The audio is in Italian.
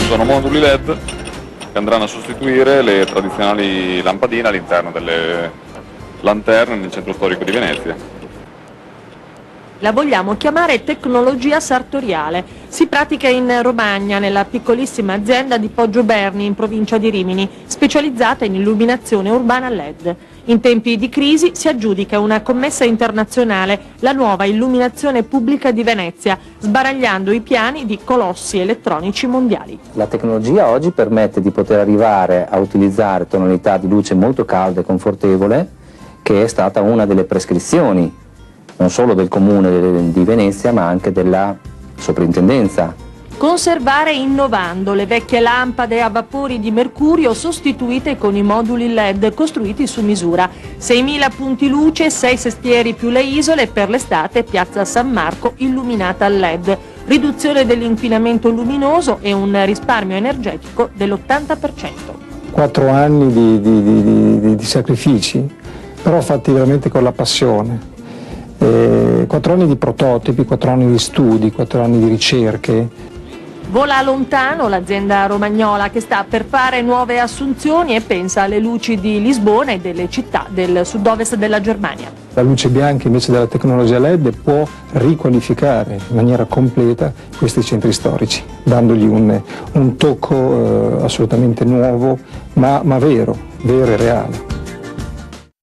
Sono moduli LED che andranno a sostituire le tradizionali lampadine all'interno delle lanterne nel centro storico di Venezia. La vogliamo chiamare tecnologia sartoriale. Si pratica in Romagna, nella piccolissima azienda di Poggioberni, in provincia di Rimini, specializzata in illuminazione urbana LED. In tempi di crisi si aggiudica una commessa internazionale, la nuova illuminazione pubblica di Venezia, sbaragliando i piani di colossi elettronici mondiali. La tecnologia oggi permette di poter arrivare a utilizzare tonalità di luce molto calda e confortevole, che è stata una delle prescrizioni non solo del Comune di Venezia ma anche della Soprintendenza. Conservare innovando le vecchie lampade a vapori di mercurio sostituite con i moduli LED costruiti su misura. 6.000 punti luce, 6 sestieri più le isole, per l'estate Piazza San Marco illuminata al LED. Riduzione dell'inquinamento luminoso e un risparmio energetico dell'80%. 4 anni di sacrifici, però fatti veramente con la passione. 4 anni di prototipi, 4 anni di studi, 4 anni di ricerche. Vola lontano l'azienda romagnola che sta per fare nuove assunzioni e pensa alle luci di Lisbona e delle città del sud-ovest della Germania. La luce bianca invece della tecnologia LED può riqualificare in maniera completa questi centri storici, dandogli un tocco assolutamente nuovo ma vero e reale.